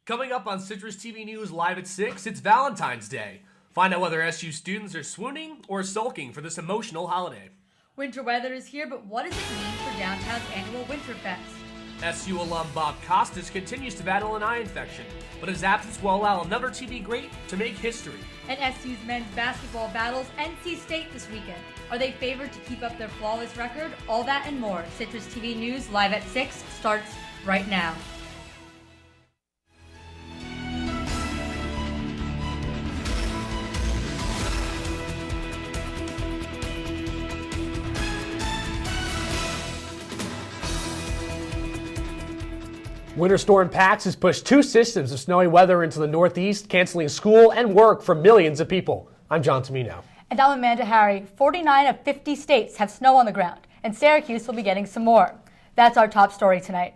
Coming up on Citrus TV News Live at 6, it's Valentine's Day. Find out whether SU students are swooning or sulking for this emotional holiday. Winter weather is here, but what does it mean for downtown's annual Winterfest? SU alum Bob Costas continues to battle an eye infection, but his absence will allow another TV great to make history. And SU's men's basketball battles NC State this weekend. Are they favored to keep up their flawless record? All that and more. Citrus TV News Live at 6 starts right now. Winter Storm Pax has pushed 2 systems of snowy weather into the Northeast, canceling school and work for millions of people. I'm John Tummino. And I'm Amanda Harry. 49 of 50 states have snow on the ground, and Syracuse will be getting some more. That's our top story tonight.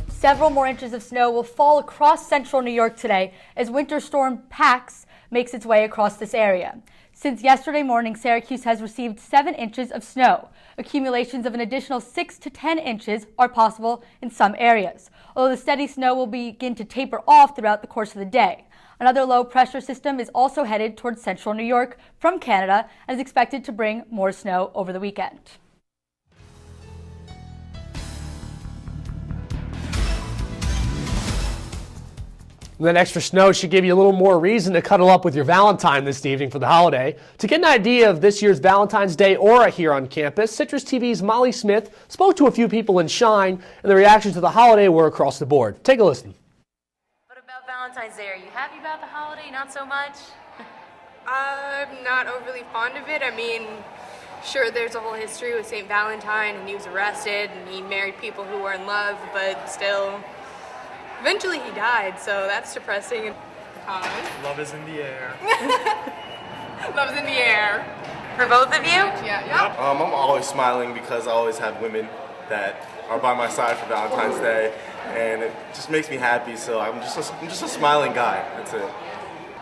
Several more inches of snow will fall across central New York today as Winter Storm Pax makes its way across this area. Since yesterday morning, Syracuse has received 7 inches of snow. Accumulations of an additional 6 to 10 inches are possible in some areas, although the steady snow will begin to taper off throughout the course of the day. Another low pressure system is also headed towards central New York from Canada and is expected to bring more snow over the weekend. That extra snow should give you a little more reason to cuddle up with your Valentine this evening for the holiday. To get an idea of this year's Valentine's Day aura here on campus, Citrus TV's Molly Smith spoke to a few people in Shine, and the reactions to the holiday were across the board. Take a listen. What about Valentine's Day? Are you happy about the holiday? Not so much? I'm not overly fond of it. I mean, sure, there's a whole history with St. Valentine, and he was arrested, and he married people who were in love, but still... Eventually he died, so that's depressing. Love is in the air. Love is in the air. For both of you? Yeah. I'm always smiling because I always have women that are by my side for Valentine's Day, and it just makes me happy. So I'm just a smiling guy. That's it.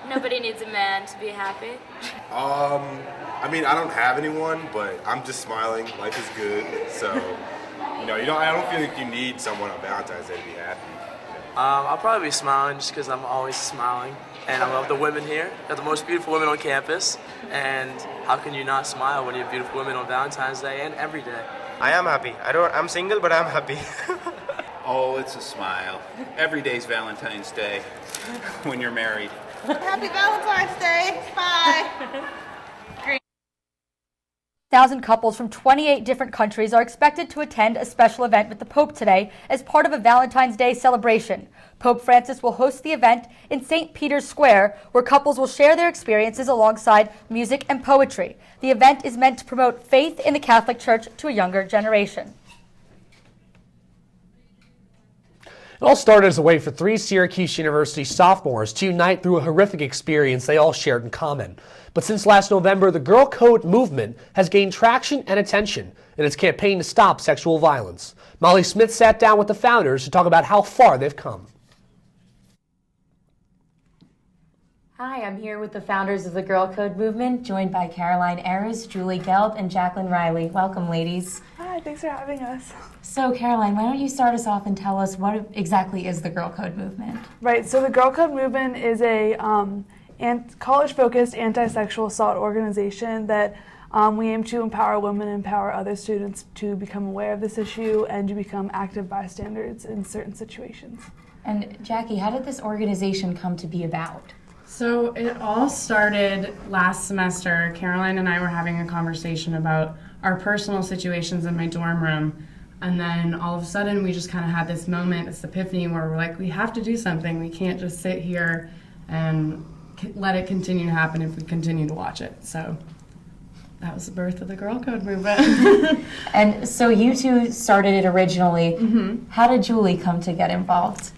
Nobody needs a man to be happy. I mean, I don't have anyone, but I'm just smiling. Life is good, so I don't feel like you need someone on Valentine's Day to be happy. I'll probably be smiling just because I'm always smiling, and I love the women here. Got the most beautiful women on campus, and how can you not smile when you have beautiful women on Valentine's Day and every day? I am happy. I'm single, but I'm happy. Oh, it's a smile. Every day's Valentine's Day when you're married. Happy Valentine's Day. Bye. 1,000 couples from 28 different countries are expected to attend a special event with the Pope today as part of a Valentine's Day celebration. Pope Francis will host the event in St. Peter's Square, where couples will share their experiences alongside music and poetry. The event is meant to promote faith in the Catholic Church to a younger generation. It all started as a way for 3 Syracuse University sophomores to unite through a horrific experience they all shared in common. But since last November, the Girl Code movement has gained traction and attention in its campaign to stop sexual violence. Molly Smith sat down with the founders to talk about how far they've come. Hi, I'm here with the founders of the Girl Code movement, joined by Caroline Ayres, Julie Gelb, and Jacqueline Riley. Welcome, ladies. Hi, thanks for having us. So, Caroline, why don't you start us off and tell us what exactly is the Girl Code movement? Right, so the Girl Code movement is a college-focused anti-sexual assault organization that we aim to empower women and empower other students to become aware of this issue and to become active bystanders in certain situations. And Jackie, how did this organization come to be about? So it all started last semester. Caroline and I were having a conversation about our personal situations in my dorm room, and then all of a sudden we just kind of had this moment, this epiphany, where we're like, we have to do something. We can't just sit here and let it continue to happen if we continue to watch it. So that was the birth of the Girl Code movement. And so you two started it originally. Mm-hmm. How did Julie come to get involved?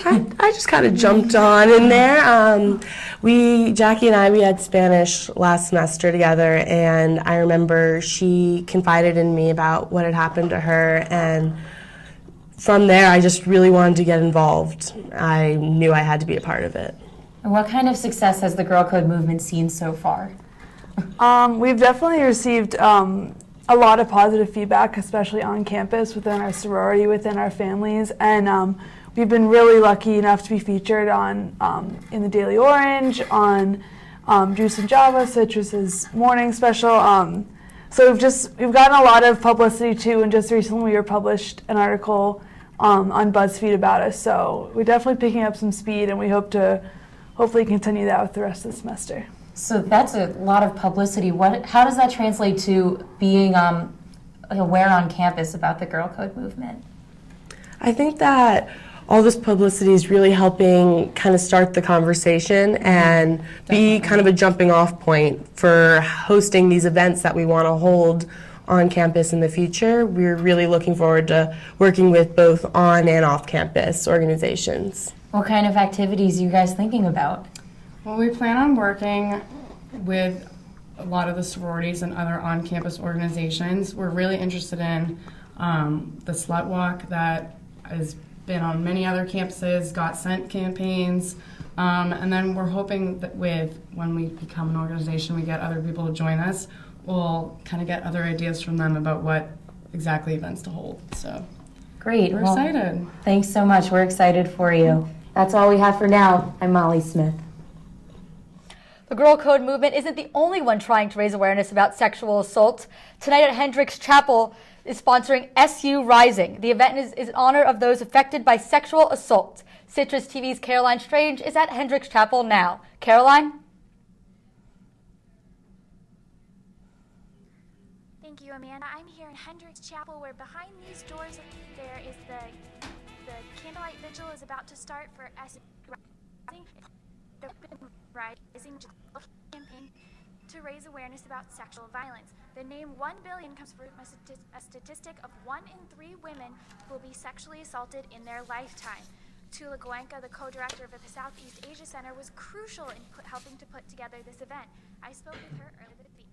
I just kind of jumped on in there. Jackie and I, we had Spanish last semester together, and I remember she confided in me about what had happened to her, and from there I just really wanted to get involved. I knew I had to be a part of it. And what kind of success has the Girl Code movement seen so far? We've definitely received a lot of positive feedback, especially on campus, within our sorority, within our families, and we've been really lucky enough to be featured on in the Daily Orange, on Juice and Java, Citrus's morning special. So we've gotten a lot of publicity too, and just recently we were published an article on BuzzFeed about us. So we're definitely picking up some speed, and we hope to hopefully continue that with the rest of the semester. So that's a lot of publicity. How does that translate to being aware on campus about the Girl Code movement? I think that all this publicity is really helping kind of start the conversation and be kind of a jumping off point for hosting these events that we want to hold on campus in the future. We're really looking forward to working with both on and off campus organizations. What kind of activities are you guys thinking about? Well, we plan on working with a lot of the sororities and other on-campus organizations. We're really interested in the Slut Walk that has been on many other campuses, Got Sent campaigns, and then we're hoping that when we become an organization, we get other people to join us, we'll kind of get other ideas from them about what exactly events to hold. So great. We're excited. Thanks so much. We're excited for you. That's all we have for now. I'm Molly Smith. The Girl Code movement isn't the only one trying to raise awareness about sexual assault. Tonight at Hendricks Chapel is sponsoring SU Rising. The event is in honor of those affected by sexual assault. Citrus TV's Caroline Strange is at Hendricks Chapel now. Caroline? Thank you, Amanda. I'm here in Hendricks Chapel, where behind these doors there is the candlelight vigil is about to start for SU Rising. The Rising campaign to raise awareness about sexual violence. The name 1 billion comes from a statistic of 1 in 3 women who will be sexually assaulted in their lifetime. Tula Goenka, the co-director of the Southeast Asia Center, was crucial in helping to put together this event. I spoke with her earlier this week.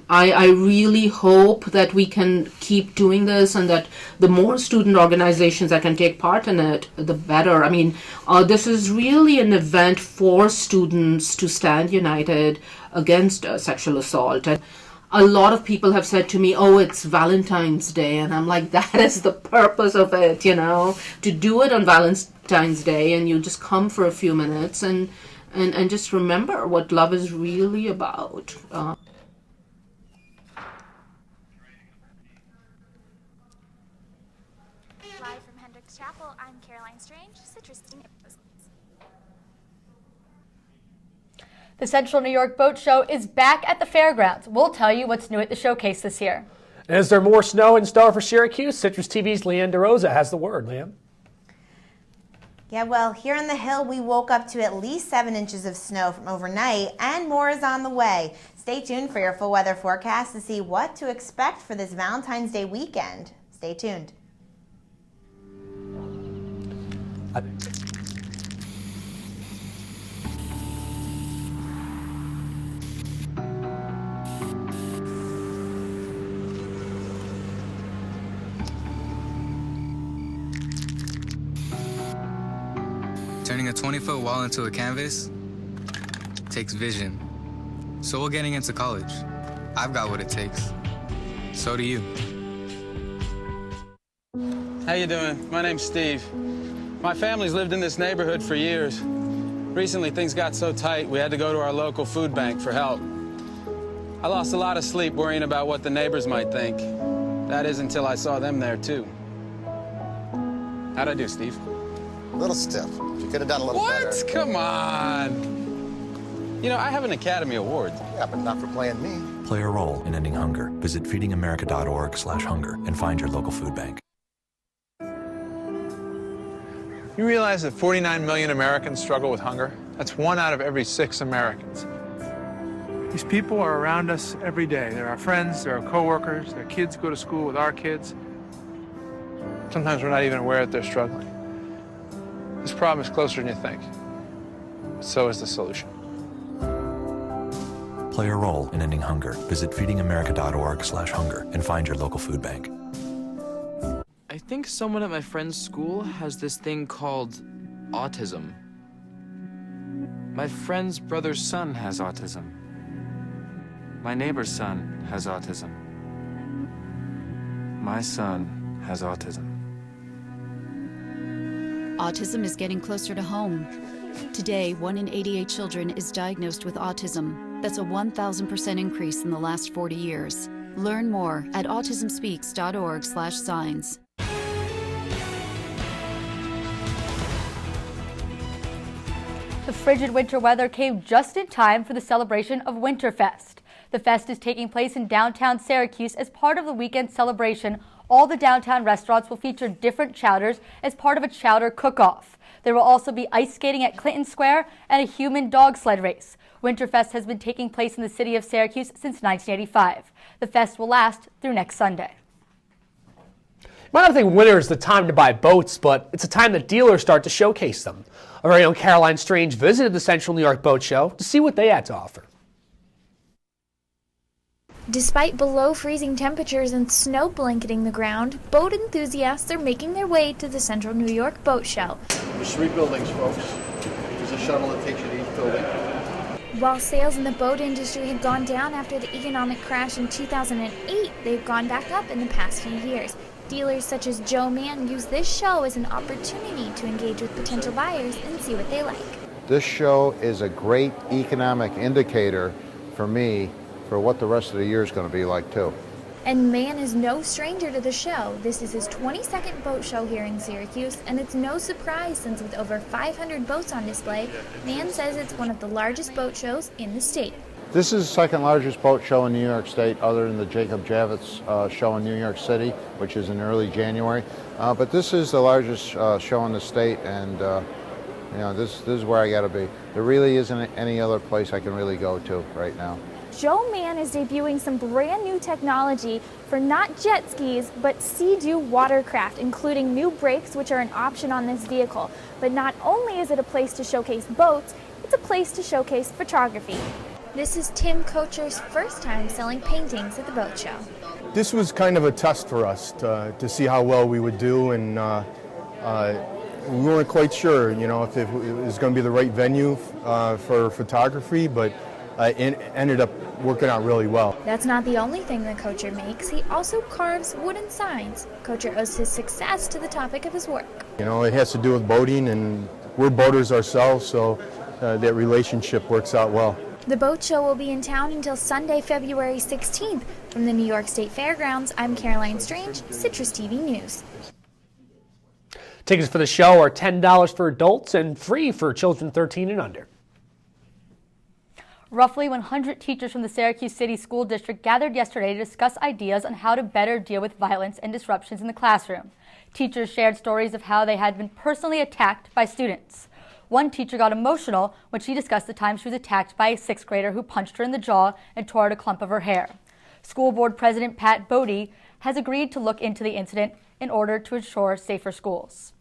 I really hope that we can keep doing this, and that the more student organizations that can take part in it, the better. I mean, this is really an event for students to stand united against sexual assault. And a lot of people have said to me, oh, it's Valentine's Day. And I'm like, that is the purpose of it, you know, to do it on Valentine's Day, and you just come for a few minutes and just remember what love is really about. Live from Hendricks Chapel, I'm Caroline Strange, CitrusTV. The Central New York Boat Show is back at the fairgrounds. We'll tell you what's new at the showcase this year. And is there more snow in store for Syracuse? Citrus TV's Leanne DeRosa has the word. Leanne? Yeah, well, here on the Hill, we woke up to at least 7 inches of snow from overnight, and more is on the way. Stay tuned for your full weather forecast to see what to expect for this Valentine's Day weekend. Stay tuned. Turning a 20-foot wall into a canvas takes vision. So we're getting into college. I've got what it takes. So do you. How you doing? My name's Steve. My family's lived in this neighborhood for years. Recently, things got so tight, we had to go to our local food bank for help. I lost a lot of sleep worrying about what the neighbors might think. That is until I saw them there, too. How'd I do, Steve? A little stiff. You could have done a little better. What? Come on. You know, I have an Academy Award. Yeah, but not for playing me. Play a role in ending hunger. Visit feedingamerica.org/hunger and find your local food bank. You realize that 49 million Americans struggle with hunger? That's 1 out of every 6 Americans. These people are around us every day. They're our friends, they're our coworkers, their kids go to school with our kids. Sometimes we're not even aware that they're struggling. This problem is closer than you think. But so is the solution. Play a role in ending hunger. Visit feedingamerica.org/hunger and find your local food bank. I think think someone at my friend's school has this thing called autism. My friend's brother's son has autism. My neighbor's son has autism. My son has autism. Autism is getting closer to home. Today, 1 in 88 children is diagnosed with autism. That's a 1,000% increase in the last 40 years. Learn more at autismspeaks.org/signs. The frigid winter weather came just in time for the celebration of Winterfest. The fest is taking place in downtown Syracuse as part of the weekend celebration. All the downtown restaurants will feature different chowders as part of a chowder cook-off. There will also be ice skating at Clinton Square and a human dog sled race. Winterfest has been taking place in the city of Syracuse since 1985. The fest will last through next Sunday. You might not think winter is the time to buy boats, but it's a time that dealers start to showcase them. Our very own Caroline Strange visited the Central New York Boat Show to see what they had to offer. Despite below freezing temperatures and snow blanketing the ground, boat enthusiasts are making their way to the Central New York Boat Show. There's 3 buildings, folks. There's a shuttle that takes you to each building. While sales in the boat industry had gone down after the economic crash in 2008, they've gone back up in the past few years. Dealers such as Joe Mann use this show as an opportunity to engage with potential buyers and see what they like. This show is a great economic indicator for me for what the rest of the year is going to be like too. And Mann is no stranger to the show. This is his 22nd boat show here in Syracuse, and it's no surprise since with over 500 boats on display, Mann says it's one of the largest boat shows in the state. This is the second largest boat show in New York State other than the Jacob Javits show in New York City, which is in early January. But this is the largest show in the state, and you know, this is where I got to be. There really isn't any other place I can really go to right now. Joe Mann is debuting some brand new technology for not jet skis, but sea-doo watercraft, including new brakes, which are an option on this vehicle. But not only is it a place to showcase boats, it's a place to showcase photography. This is Tim Kocher's first time selling paintings at the boat show. This was kind of a test for us to see how well we would do, and we weren't quite sure, you know, if it was going to be the right venue for photography, but it ended up working out really well. That's not the only thing that Kocher makes. He also carves wooden signs. Kocher owes his success to the topic of his work. You know, it has to do with boating, and we're boaters ourselves, so that relationship works out well. The boat show will be in town until Sunday, February 16th. From the New York State Fairgrounds, I'm Caroline Strange, CitrusTV News. Tickets for the show are $10 for adults and free for children 13 and under. Roughly 100 teachers from the Syracuse City School District gathered yesterday to discuss ideas on how to better deal with violence and disruptions in the classroom. Teachers shared stories of how they had been personally attacked by students. One teacher got emotional when she discussed the time she was attacked by a 6th grader who punched her in the jaw and tore out a clump of her hair. School Board President Pat Bodie has agreed to look into the incident in order to ensure safer schools.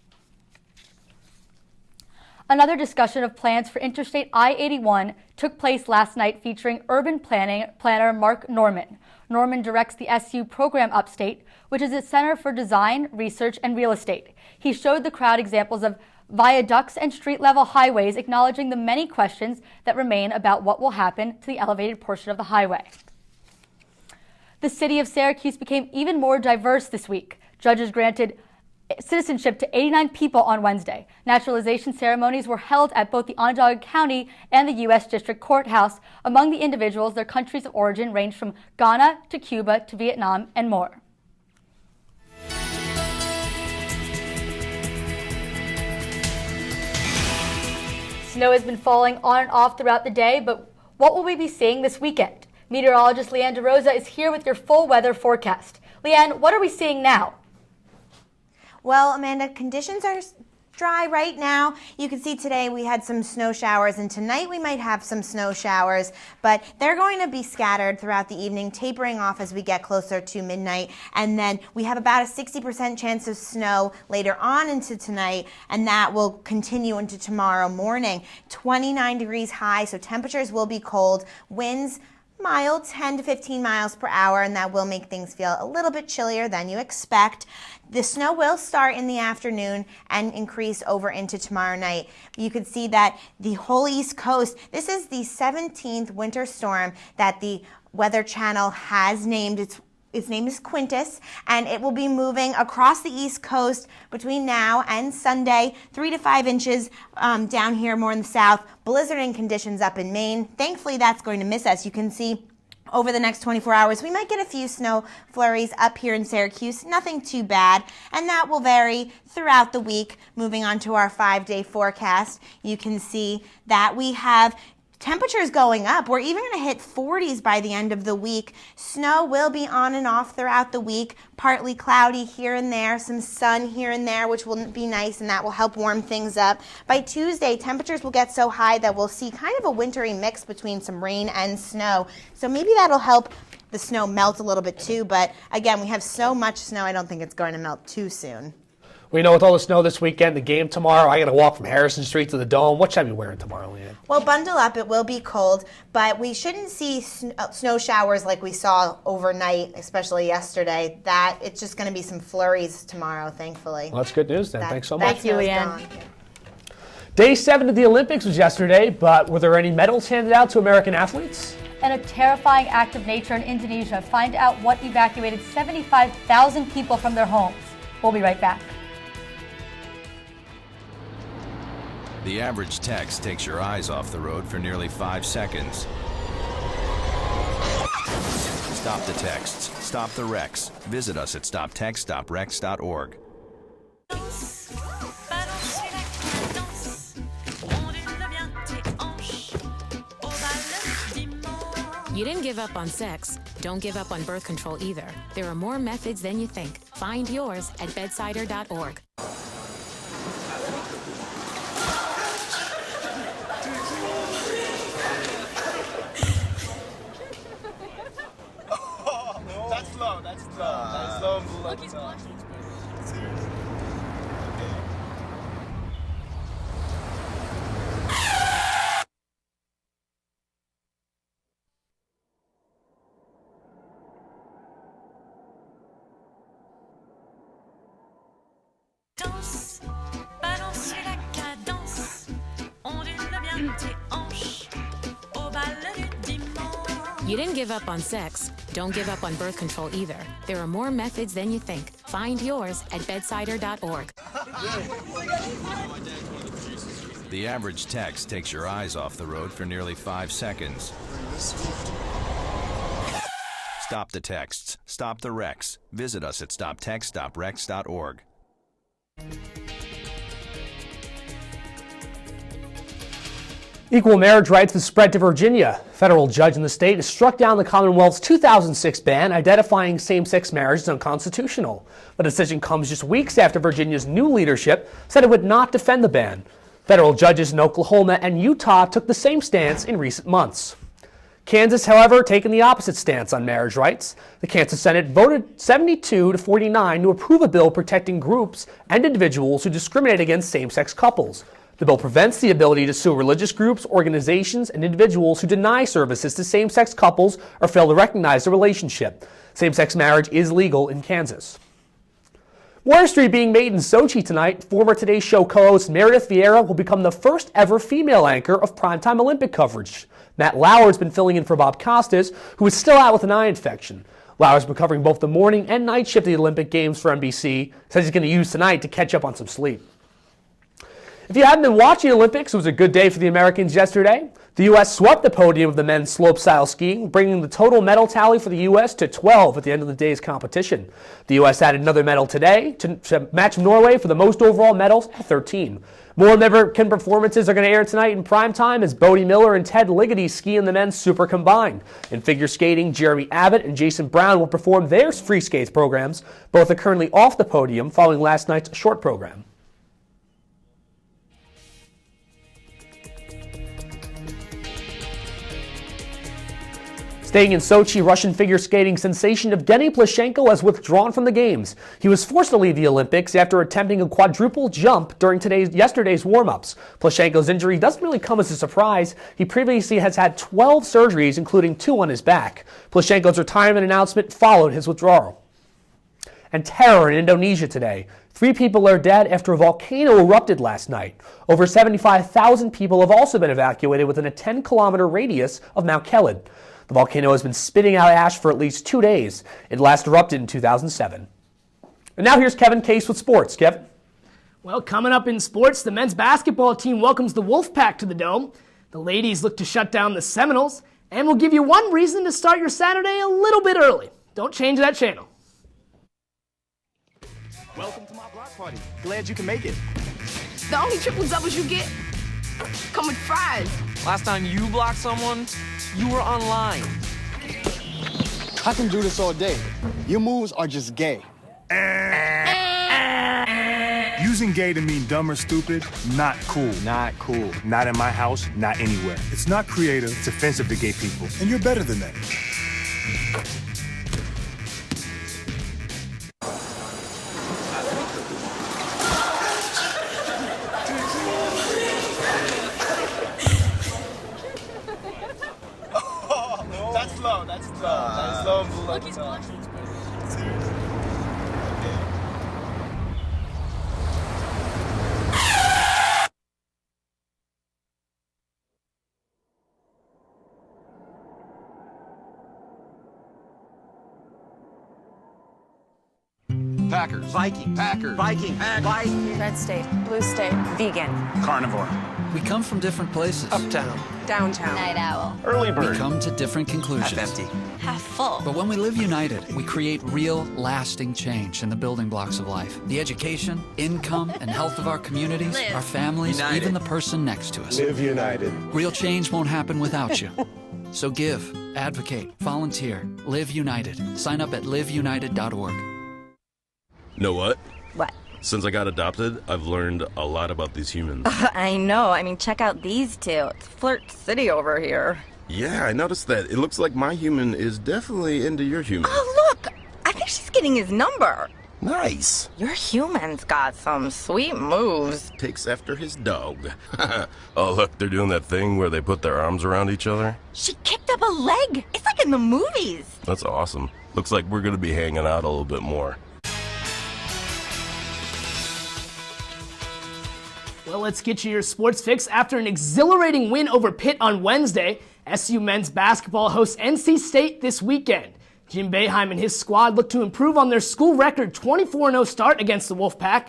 Another discussion of plans for Interstate I-81 took place last night featuring urban planner Mark Norman. Norman directs the SU program Upstate, which is a center for design, research, and real estate. He showed the crowd examples of viaducts and street-level highways, acknowledging the many questions that remain about what will happen to the elevated portion of the highway. The city of Syracuse became even more diverse this week. Judges granted citizenship to 89 people on Wednesday. Naturalization ceremonies were held at both the Onondaga County and the U.S. District Courthouse. Among the individuals, their countries of origin ranged from Ghana to Cuba to Vietnam and more. Snow has been falling on and off throughout the day, but what will we be seeing this weekend? Meteorologist Leanne DeRosa is here with your full weather forecast. Leanne, what are we seeing now? Well, Amanda, conditions are dry right now. You can see today we had some snow showers, and tonight we might have some snow showers, but they're going to be scattered throughout the evening, tapering off as we get closer to midnight. And then we have about a 60% chance of snow later on into tonight, and that will continue into tomorrow morning. 29 degrees high, so temperatures will be cold. Winds mild, 10 to 15 miles per hour, and that will make things feel a little bit chillier than you expect. The snow will start in the afternoon and increase over into tomorrow night. You can see that the whole East Coast, this is the 17th winter storm that the Weather Channel has named. Its name is Quintus, and it will be moving across the East Coast between now and Sunday, 3 to 5 inches down here more in the south. Blizzarding conditions up in Maine. Thankfully, that's going to miss us. You can see over the next 24 hours, we might get a few snow flurries up here in Syracuse, nothing too bad, and that will vary throughout the week. Moving on to our 5-day forecast, you can see that we have temperatures going up. We're even going to hit 40s by the end of the week. Snow will be on and off throughout the week, partly cloudy here and there, some sun here and there, which will be nice, and that will help warm things up. By Tuesday, temperatures will get so high that we'll see kind of a wintry mix between some rain and snow. So maybe that'll help the snow melt a little bit too, but again, we have so much snow, I don't think it's going to melt too soon. We know with all the snow this weekend, the game tomorrow, I got to walk from Harrison Street to the Dome. What should I be wearing tomorrow, Leanne? Well, bundle up. It will be cold, but we shouldn't see snow showers like we saw overnight, especially yesterday. That it's just going to be some flurries tomorrow, thankfully. Well, that's good news then. Thanks so much. Thank you, Leanne. Day 7 of the Olympics was yesterday, but were there any medals handed out to American athletes? And a terrifying act of nature in Indonesia. Find out what evacuated 75,000 people from their homes. We'll be right back. The average text takes your eyes off the road for nearly 5 seconds. Stop the texts. Stop the wrecks. Visit us at stoptextstoprex.org. You didn't give up on sex. Don't give up on birth control either. There are more methods than you think. Find yours at bedsider.org. That's slow. Look, he's blushing. Seriously. Danse, balance la cadence, ondule bien tes hanches, au bal du dimanche. You didn't give up on sex. Don't give up on birth control either. There are more methods than you think. Find yours at bedsider.org. The average text takes your eyes off the road for nearly 5 seconds. Stop the texts. Stop the wrecks. Visit us at stoptextstoprex.org. Equal marriage rights have spread to Virginia. A federal judge in the state has struck down the Commonwealth's 2006 ban identifying same-sex marriage as unconstitutional. The decision comes just weeks after Virginia's new leadership said it would not defend the ban. Federal judges in Oklahoma and Utah took the same stance in recent months. Kansas, however, taken the opposite stance on marriage rights. The Kansas Senate voted 72 to 49 to approve a bill protecting groups and individuals who discriminate against same-sex couples. The bill prevents the ability to sue religious groups, organizations, and individuals who deny services to same-sex couples or fail to recognize the relationship. Same-sex marriage is legal in Kansas. More history being made in Sochi tonight. Former Today Show co-host Meredith Vieira will become the first ever female anchor of primetime Olympic coverage. Matt Lauer's been filling in for Bob Costas, who is still out with an eye infection. Lauer's been covering both the morning and night shift of the Olympic Games for NBC. Says he's going to use tonight to catch up on some sleep. If you haven't been watching the Olympics, it was a good day for the Americans yesterday. The U.S. swept the podium of the men's slopestyle skiing, bringing the total medal tally for the U.S. to 12 at the end of the day's competition. The U.S. added another medal today to match Norway for the most overall medals at 13. More American performances are going to air tonight in primetime as Bodie Miller and Ted Ligety ski in the men's super combined. In figure skating, Jeremy Abbott and Jason Brown will perform their free skates programs. Both are currently off the podium following last night's short program. Staying in Sochi, Russian figure skating sensation Evgeny Plushenko has withdrawn from the Games. He was forced to leave the Olympics after attempting a quadruple jump during yesterday's warm-ups. Plushenko's injury doesn't really come as a surprise. He previously has had 12 surgeries, including 2 on his back. Plushenko's retirement announcement followed his withdrawal. And terror in Indonesia today. 3 people are dead after a volcano erupted last night. Over 75,000 people have also been evacuated within a 10-kilometer radius of Mount Kelad. The volcano has been spitting out ash for at least 2 days. It last erupted in 2007. And now here's Kevin Case with sports. Kevin? Well, coming up in sports, the men's basketball team welcomes the Wolfpack to the Dome. The ladies look to shut down the Seminoles. And we'll give you one reason to start your Saturday a little bit early. Don't change that channel. Welcome to my block party. Glad you can make it. The only triple doubles you get come with fries. Last time you blocked someone, you were online. I can do this all day. Your moves are just gay. Using gay to mean dumb or stupid, not cool. Not cool. Not in my house, not anywhere. It's not creative, it's offensive to gay people. And you're better than that. That's low. That's low and below. Look, he's blushing. Packers. Viking. Packers. Viking. Packers. Red state, blue state, vegan, Carnivore. We come from different places. Uptown. downtown, Night owl, Early bird. We come to different conclusions. Half empty. half full. But when we live united, we create real, lasting change in the building blocks of life. The education, income, and health of our communities, Live. our families, United. even the person next to us. Live united. Real change won't happen without you. So give, advocate, volunteer, live united. Sign up at liveunited.org. Know what? What? Since I got adopted, I've learned a lot about these humans. I know. I mean, check out these two. It's Flirt City over here. Yeah, I noticed that. It looks like my human is definitely into your human. Oh, look! I think she's getting his number. Nice. Your human's got some sweet moves. Takes after his dog. Oh, look, they're doing that thing where they put their arms around each other. She kicked up a leg. It's like in the movies. That's awesome. Looks like we're going to be hanging out a little bit more. Well, let's get you your sports fix. After an exhilarating win over Pitt on Wednesday, SU men's basketball hosts NC State this weekend. Jim Boeheim and his squad look to improve on their school record 24-0 start against the Wolfpack.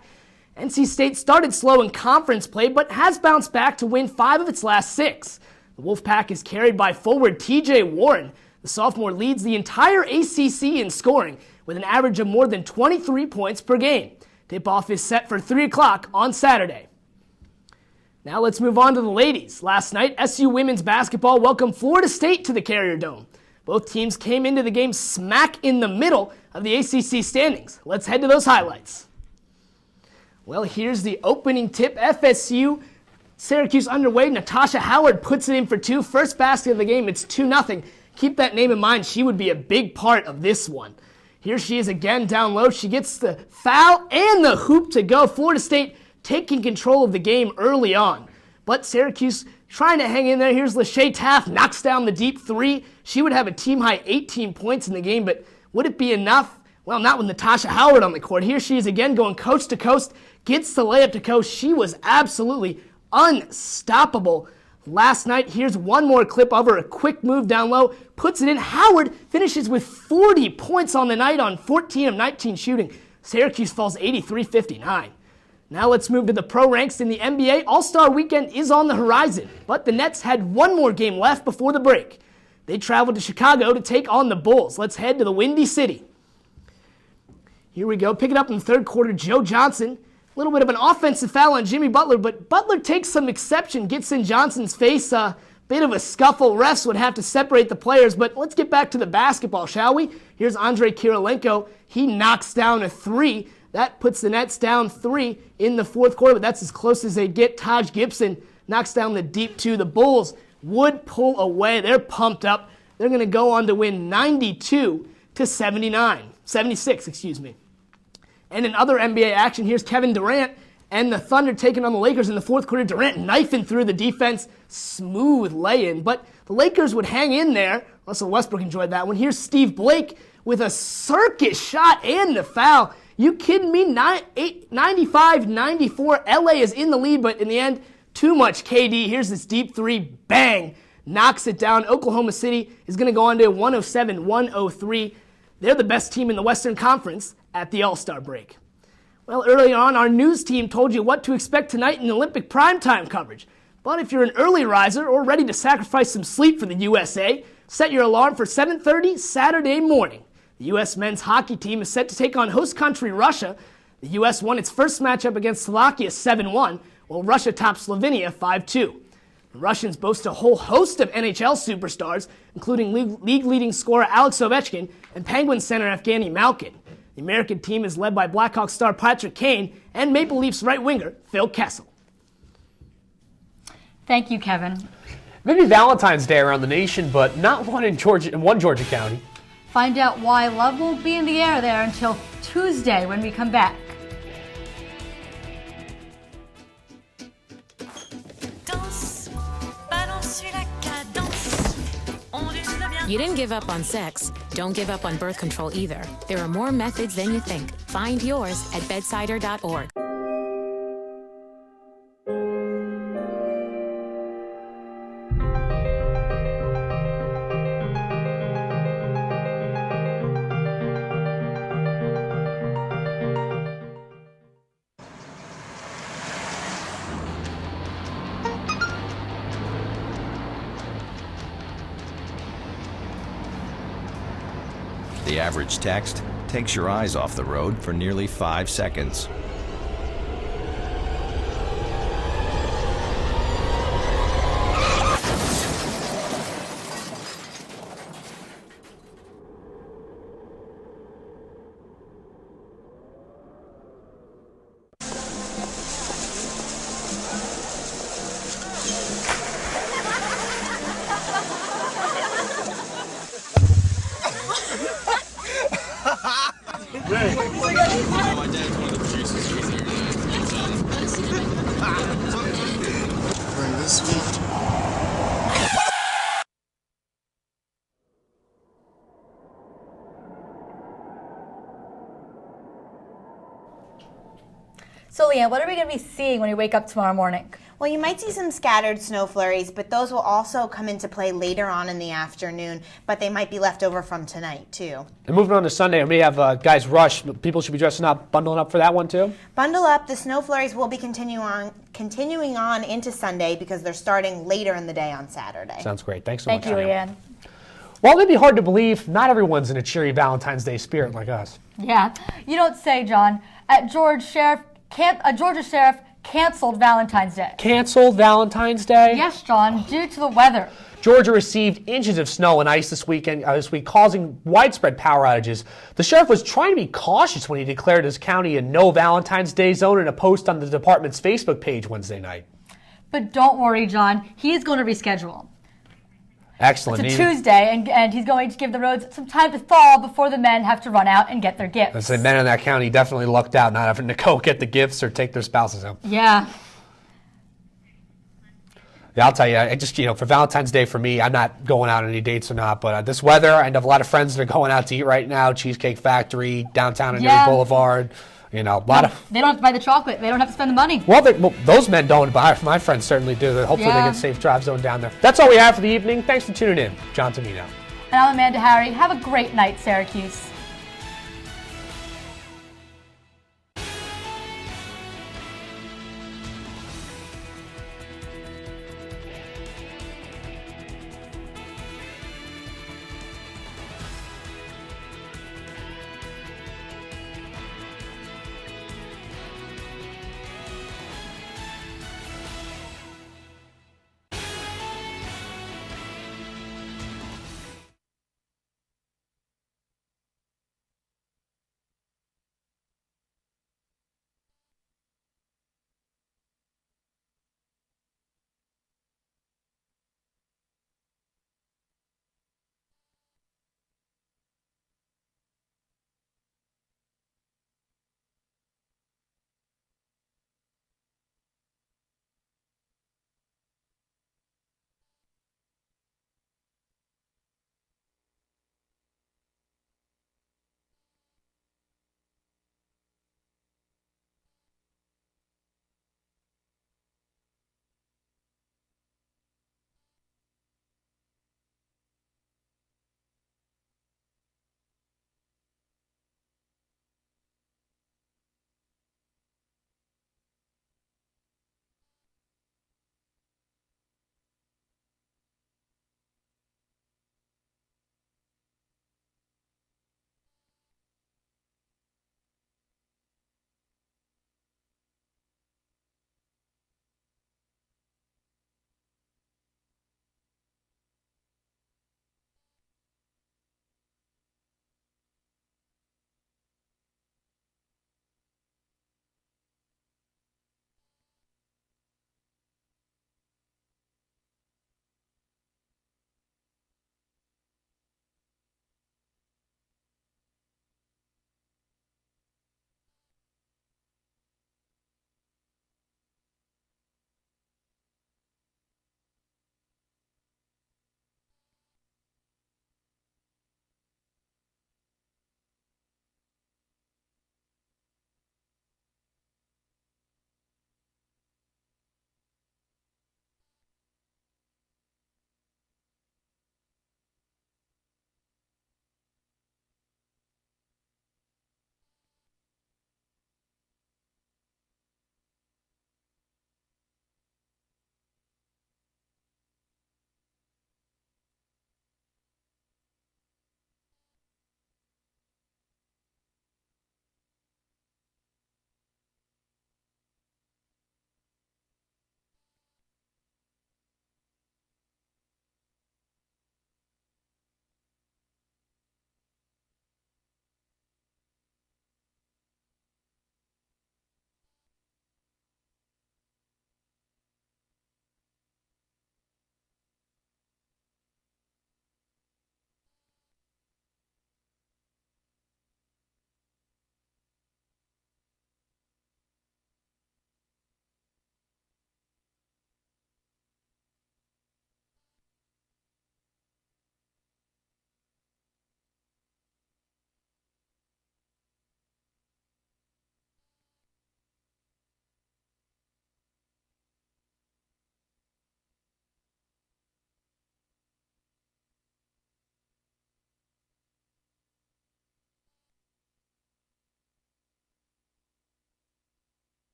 NC State started slow in conference play, but has bounced back to win 5 of its last 6. The Wolfpack is carried by forward TJ Warren. The sophomore leads the entire ACC in scoring, with an average of more than 23 points per game. Tip-off is set for 3 o'clock on Saturday. Now let's move on to the ladies. Last night, SU women's basketball welcomed Florida State to the Carrier Dome. Both teams came into the game smack in the middle of the ACC standings. Let's head to those highlights. Well, here's the opening tip. FSU, Syracuse underway. Natasha Howard puts it in for 2. First basket of the game, it's 2-0. Keep that name in mind. She would be a big part of this one. Here she is again down low. She gets the foul and the hoop to go. Florida State taking control of the game early on. But Syracuse trying to hang in there. Here's Lachey Taft, knocks down the deep 3. She would have a team-high 18 points in the game, but would it be enough? Well, not with Natasha Howard on the court. Here she is again going coast to coast, gets the layup to coast. She was absolutely unstoppable last night. Here's one more clip of her, a quick move down low, puts it in. Howard finishes with 40 points on the night on 14 of 19 shooting. Syracuse falls 83-59. Now let's move to the pro ranks in the NBA. All-Star Weekend is on the horizon, but the Nets had one more game left before the break. They traveled to Chicago to take on the Bulls. Let's head to the Windy City. Here we go. Pick it up in the third quarter. Joe Johnson, a little bit of an offensive foul on Jimmy Butler, but Butler takes some exception, gets in Johnson's face. A bit of a scuffle. Refs would have to separate the players, but let's get back to the basketball, shall we? Here's Andrei Kirilenko. He knocks down a 3. That puts the Nets down 3 in the fourth quarter, but that's as close as they get. Taj Gibson knocks down the deep 2. The Bulls would pull away. They're pumped up. They're going to go on to win 76, excuse me. And in other NBA action, here's Kevin Durant and the Thunder taking on the Lakers in the fourth quarter. Durant knifing through the defense, smooth lay-in. But the Lakers would hang in there. Russell Westbrook enjoyed that one. Here's Steve Blake with a circus shot and the foul. You kidding me? 95-94. LA is in the lead, but in the end, too much KD. Here's this deep three. Bang. Knocks it down. Oklahoma City is going to go on to 107-103. They're the best team in the Western Conference at the All-Star break. Well, early on, our news team told you what to expect tonight in Olympic primetime coverage. But if you're an early riser or ready to sacrifice some sleep for the USA, set your alarm for 7:30 Saturday morning. The U.S. men's hockey team is set to take on host country Russia. The U.S. won its first matchup against Slovakia 7-1, while Russia topped Slovenia 5-2. The Russians boast a whole host of NHL superstars, including league-leading scorer Alex Ovechkin and Penguins center Evgeny Malkin. The American team is led by Blackhawks star Patrick Kane and Maple Leafs right winger Phil Kessel. Thank you, Kevin. Maybe Valentine's Day around the nation, but not one in Georgia County. Find out why love won't be in the air there until Tuesday when we come back. You didn't give up on sex. Don't give up on birth control either. There are more methods than you think. Find yours at bedsider.org. The average text takes your eyes off the road for nearly 5 seconds. So, Leanne, what are we going to be seeing when we wake up tomorrow morning? Well, you might see some scattered snow flurries, but those will also come into play later on in the afternoon, but they might be left over from tonight, too. And moving on to Sunday, we have guys rush. People should be dressing up, bundling up for that one, too? Bundle up. The snow flurries will be continuing on into Sunday because they're starting later in the day on Saturday. Sounds great. Thanks so much. Thank you, Leanne. Well, it may be hard to believe not everyone's in a cheery Valentine's Day spirit like us. Yeah, you don't say, John. A Georgia sheriff canceled Valentine's Day. Canceled Valentine's Day? Yes, John, due to the weather. Georgia received inches of snow and ice this week, causing widespread power outages. The sheriff was trying to be cautious when he declared his county a no Valentine's Day zone in a post on the department's Facebook page Wednesday night. But don't worry, John. He's going to reschedule. Excellent. It's a Tuesday, and he's going to give the roads some time to thaw before the men have to run out and get their gifts. The men in that county definitely lucked out not having to go get the gifts or take their spouses home. Yeah. Yeah, I'll tell you, I just, for Valentine's Day for me, I'm not going out on any dates or not, but this weather, I have a lot of friends that are going out to eat right now, Cheesecake Factory, downtown on Erie Boulevard. They don't have to buy the chocolate. They don't have to spend the money. Well, those men don't, but my friends certainly do. Hopefully they get safe drive zone down there. That's all we have for the evening. Thanks for tuning in. John Tummino. And I'm Amanda Harry. Have a great night, Syracuse.